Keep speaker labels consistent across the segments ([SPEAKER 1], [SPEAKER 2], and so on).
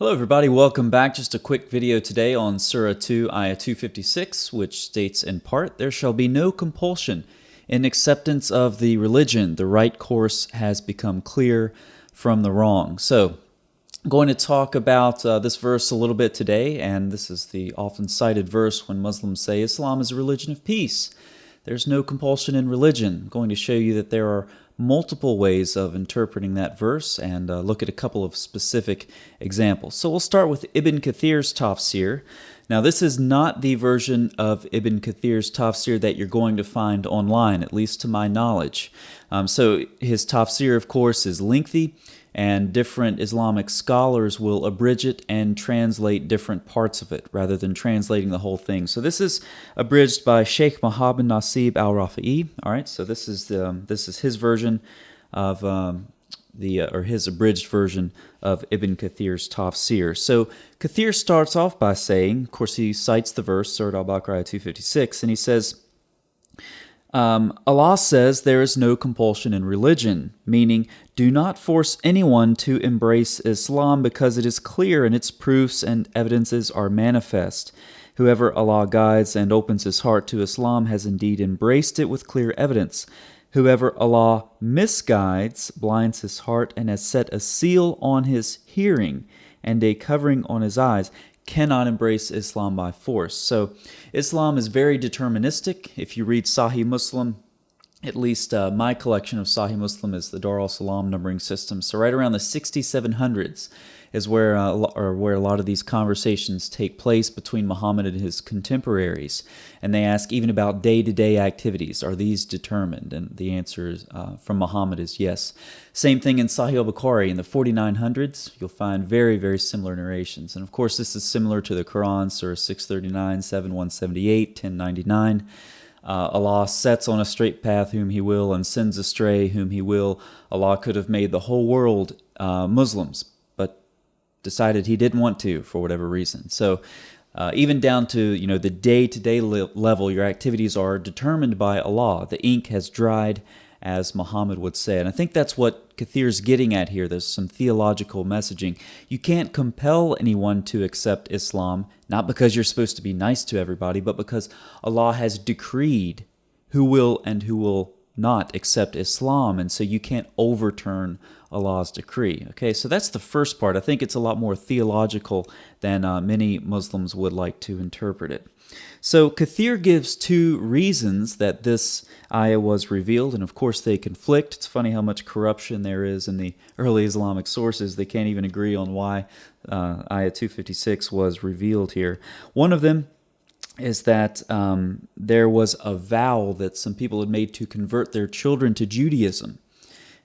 [SPEAKER 1] Hello everybody, welcome back. Just a quick video today on Surah 2, Ayah 256, which states in part, "There shall be no compulsion in acceptance of the religion. The right course has become clear from the wrong." So, I'm going to talk about this verse a little bit today, and this is the often cited verse when Muslims say Islam is a religion of peace. There's no compulsion in religion. I'm going to show you that there are multiple ways of interpreting that verse and look at a couple of specific examples. So we'll start with Ibn Kathir's tafsir. Now this is not the version of Ibn Kathir's tafsir that you're going to find online, at least to my knowledge. So his tafsir, of course, is lengthy, and different Islamic scholars will abridge it and translate different parts of it rather than translating the whole thing. So this is abridged by Sheikh Muhammad Nasib al-Rafi'i. All right, so this is his version of his abridged version of Ibn Kathir's tafsir. So Kathir starts off by saying, of course, he cites the verse Surah Al-Baqarah 256, and he says, Allah says there is no compulsion in religion, meaning do not force anyone to embrace Islam because it is clear and its proofs and evidences are manifest. Whoever Allah guides and opens his heart to Islam has indeed embraced it with clear evidence. Whoever Allah misguides blinds his heart and has set a seal on his hearing and a covering on his eyes cannot embrace Islam by force. So Islam is very deterministic. If you read Sahih Muslim, at least my collection of Sahih Muslim is the Dar al-Salam numbering system. So right around the 6700s is where a lot of these conversations take place between Muhammad and his contemporaries. And they ask even about day-to-day activities. Are these determined? And the answer is, from Muhammad is yes. Same thing in Sahih al-Bukhari. In the 4900s, you'll find very, very similar narrations. And of course, this is similar to the Quran, Surah 639, 7178, 1099. Allah sets on a straight path whom He will and sends astray whom He will. Allah could have made the whole world Muslims, but decided He didn't want to for whatever reason. So even down to the day-to-day level, your activities are determined by Allah. The ink has dried, as Muhammad would say. And I think that's what Kathir's getting at here. There's some theological messaging. You can't compel anyone to accept Islam, not because you're supposed to be nice to everybody, but because Allah has decreed who will and who will not accept Islam, and so you can't overturn Allah's decree. Okay, so that's the first part. I think it's a lot more theological than many Muslims would like to interpret it. So Kathir gives two reasons that this ayah was revealed, and of course they conflict. It's funny how much corruption there is in the early Islamic sources. They can't even agree on why ayah 256 was revealed here. One of them is that there was a vow that some people had made to convert their children to Judaism.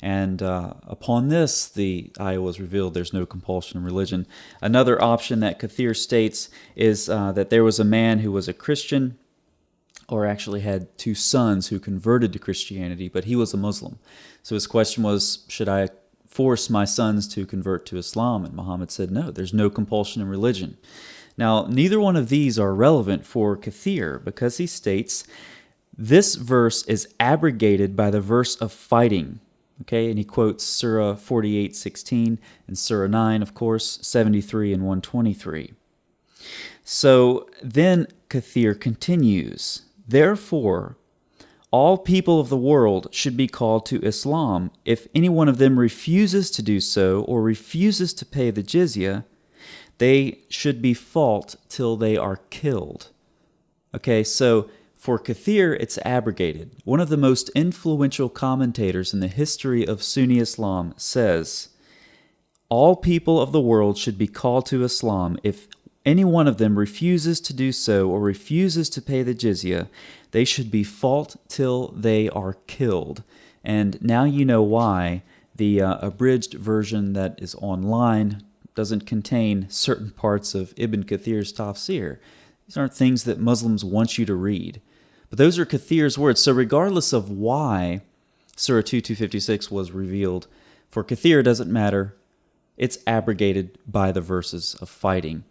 [SPEAKER 1] And upon this, the ayah was revealed, there's no compulsion in religion. Another option that Kathir states is that there was a man who was a Christian, or actually had two sons who converted to Christianity, but he was a Muslim. So his question was, should I force my sons to convert to Islam? And Muhammad said, no, there's no compulsion in religion. Now, neither one of these are relevant for Kathir because he states, this verse is abrogated by the verse of fighting. Okay, and he quotes Surah 48:16 and Surah 9, of course, 73 and 123. So then Kathir continues, therefore, all people of the world should be called to Islam. If any one of them refuses to do so or refuses to pay the jizya, they should be fought till they are killed. Okay, so for Kathir, it's abrogated. One of the most influential commentators in the history of Sunni Islam says, all people of the world should be called to Islam. If any one of them refuses to do so or refuses to pay the jizya, they should be fought till they are killed. And now you know why the abridged version that is online doesn't contain certain parts of Ibn Kathir's tafsir. These aren't things that Muslims want you to read. But those are Kathir's words. So regardless of why Surah 256 was revealed, for Kathir it doesn't matter. It's abrogated by the verses of fighting.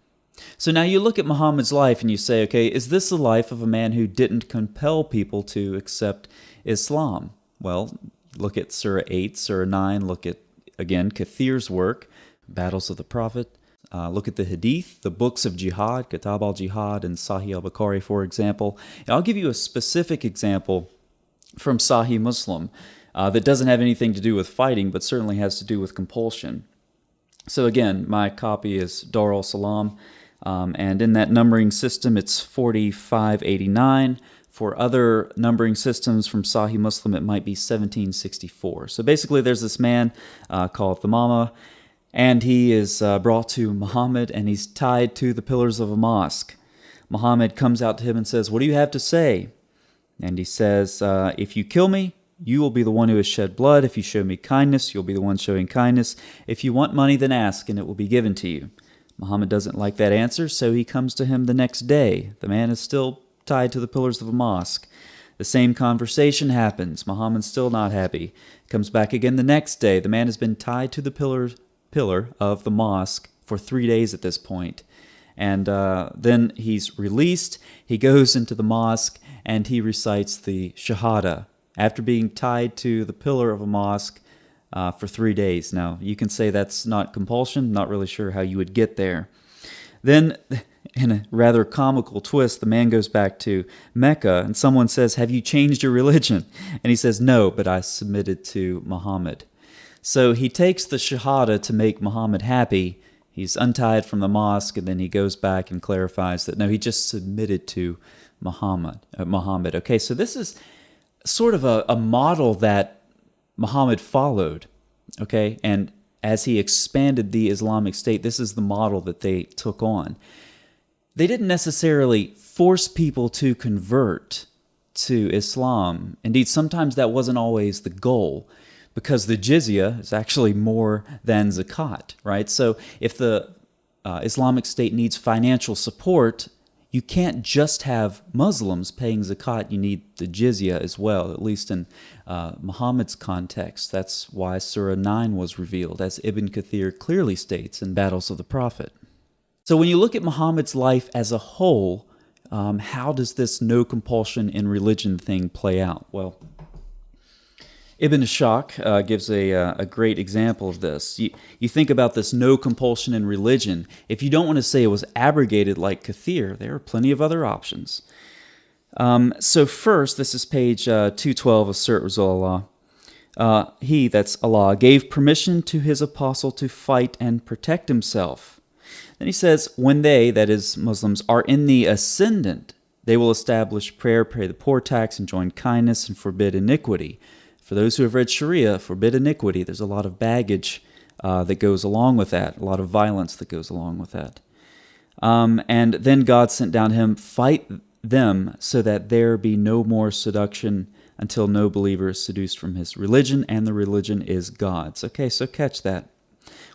[SPEAKER 1] So now you look at Muhammad's life and you say, okay, is this the life of a man who didn't compel people to accept Islam? Well, look at Surah 8, Surah 9, look at, again, Kathir's work, Battles of the Prophet, look at the Hadith, the books of jihad, Kitab al-Jihad and Sahih al-Bukhari, for example. And I'll give you a specific example from Sahih Muslim that doesn't have anything to do with fighting, but certainly has to do with compulsion. So again, my copy is Dar al-Salam, and in that numbering system, it's 4589. For other numbering systems from Sahih Muslim, it might be 1764. So basically, there's this man called Thamama, and he is brought to Muhammad, and he's tied to the pillars of a mosque. Muhammad comes out to him and says, "What do you have to say?" And he says, "If you kill me, you will be the one who has shed blood. If you show me kindness, you'll be the one showing kindness. If you want money, then ask, and it will be given to you." Muhammad doesn't like that answer, so he comes to him the next day. The man is still tied to the pillars of a mosque. The same conversation happens. Muhammad's still not happy. Comes back again the next day. The man has been tied to the pillar of the mosque for 3 days at this point. And then he's released. He goes into the mosque and he recites the Shahada after being tied to the pillar of a mosque for 3 days. Now, you can say that's not compulsion. Not really sure how you would get there. Then, in a rather comical twist, the man goes back to Mecca, and someone says, "Have you changed your religion?" And he says, "No, but I submitted to Muhammad." So he takes the Shahada to make Muhammad happy. He's untied from the mosque, and then he goes back and clarifies that, no, he just submitted to Muhammad. Okay, so this is sort of a model that Muhammad followed, okay? And as he expanded the Islamic State, this is the model that they took on. They didn't necessarily force people to convert to Islam. Indeed, sometimes that wasn't always the goal, because the jizya is actually more than zakat, right? So if the Islamic State needs financial support, you can't just have Muslims paying zakat. You need the jizya as well, at least in Muhammad's context. That's why Surah 9 was revealed, as Ibn Kathir clearly states in Battles of the Prophet. So when you look at Muhammad's life as a whole, how does this no compulsion in religion thing play out? Well, Ibn Ishaq gives a great example of this. You think about this no compulsion in religion. If you don't want to say it was abrogated like Kathir, there are plenty of other options. So first, this is page 212 of Surat Rasulullah. He, that's Allah, gave permission to his apostle to fight and protect himself. Then he says, when they, that is Muslims, are in the ascendant, they will establish prayer, pay the poor tax, enjoin kindness, and forbid iniquity. For those who have read Sharia, forbid iniquity. There's a lot of baggage that goes along with that, a lot of violence that goes along with that. And then God sent down him, fight them so that there be no more seduction until no believer is seduced from his religion, and the religion is God's. Okay, so catch that.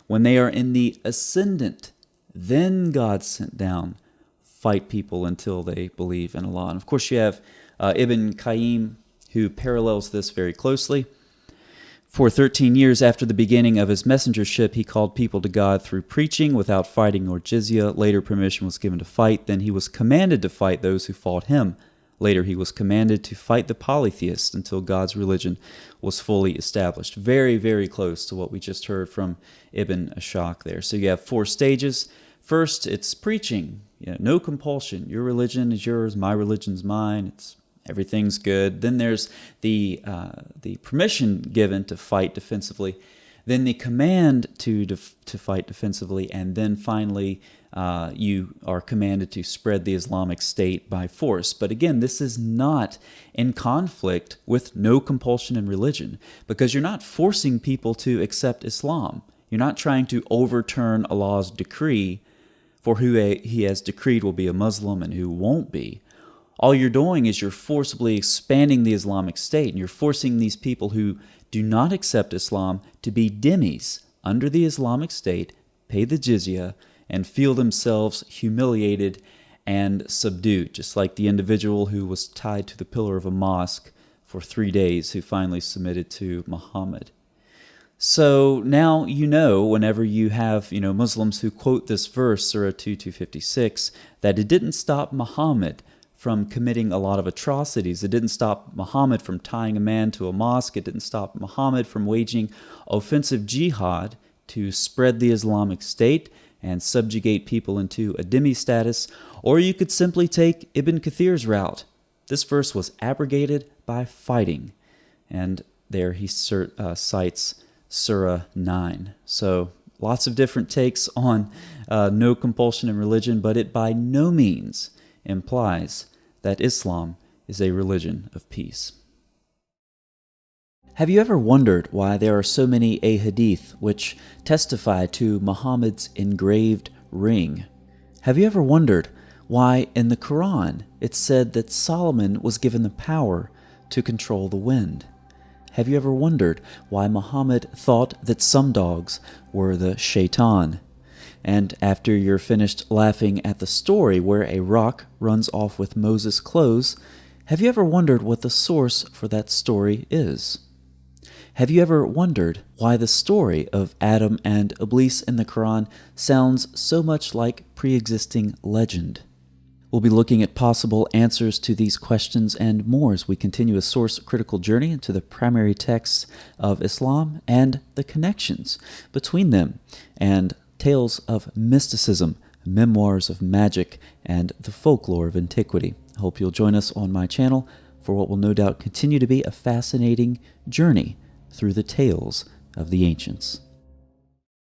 [SPEAKER 1] When they are in the ascendant, then God sent down, fight people until they believe in Allah. And of course you have Ibn Qayyim, who parallels this very closely. For 13 years after the beginning of his messengership, he called people to God through preaching without fighting or jizya. Later permission was given to fight. Then he was commanded to fight those who fought him. Later he was commanded to fight the polytheists until God's religion was fully established. Very, very close to what we just heard from Ibn Ishaq there. So you have 4 stages. First, it's preaching. No compulsion. Your religion is yours, my religion's mine. Everything's good. Then there's the permission given to fight defensively. Then the command to fight defensively. And then finally, you are commanded to spread the Islamic State by force. But again, this is not in conflict with no compulsion in religion, because you're not forcing people to accept Islam. You're not trying to overturn Allah's decree for who he has decreed will be a Muslim and who won't be. All you're doing is you're forcibly expanding the Islamic State, and you're forcing these people who do not accept Islam to be dhimmis under the Islamic State, pay the jizya, and feel themselves humiliated and subdued, just like the individual who was tied to the pillar of a mosque for 3 days who finally submitted to Muhammad. So now you know, whenever you have Muslims who quote this verse, Surah 2:256, that it didn't stop Muhammad from committing a lot of atrocities. It didn't stop Muhammad from tying a man to a mosque. It didn't stop Muhammad from waging offensive jihad to spread the Islamic State. and subjugate people into a demi-status, or you could simply take Ibn Kathir's route. This verse was abrogated by fighting, and there he cites Surah 9. So lots of different takes on no compulsion in religion, but it by no means implies that Islam is a religion of peace. Have you ever wondered why there are so many ahadith which testify to Muhammad's engraved ring? Have you ever wondered why in the Quran it said that Solomon was given the power to control the wind? Have you ever wondered why Muhammad thought that some dogs were the shaitan? And after you're finished laughing at the story where a rock runs off with Moses' clothes, have you ever wondered what the source for that story is? Have you ever wondered why the story of Adam and Iblis in the Quran sounds so much like pre-existing legend? We'll be looking at possible answers to these questions and more as we continue a source-critical journey into the primary texts of Islam and the connections between them and tales of mysticism, memoirs of magic, and the folklore of antiquity. I hope you'll join us on my channel for what will no doubt continue to be a fascinating journey through the tales of the ancients.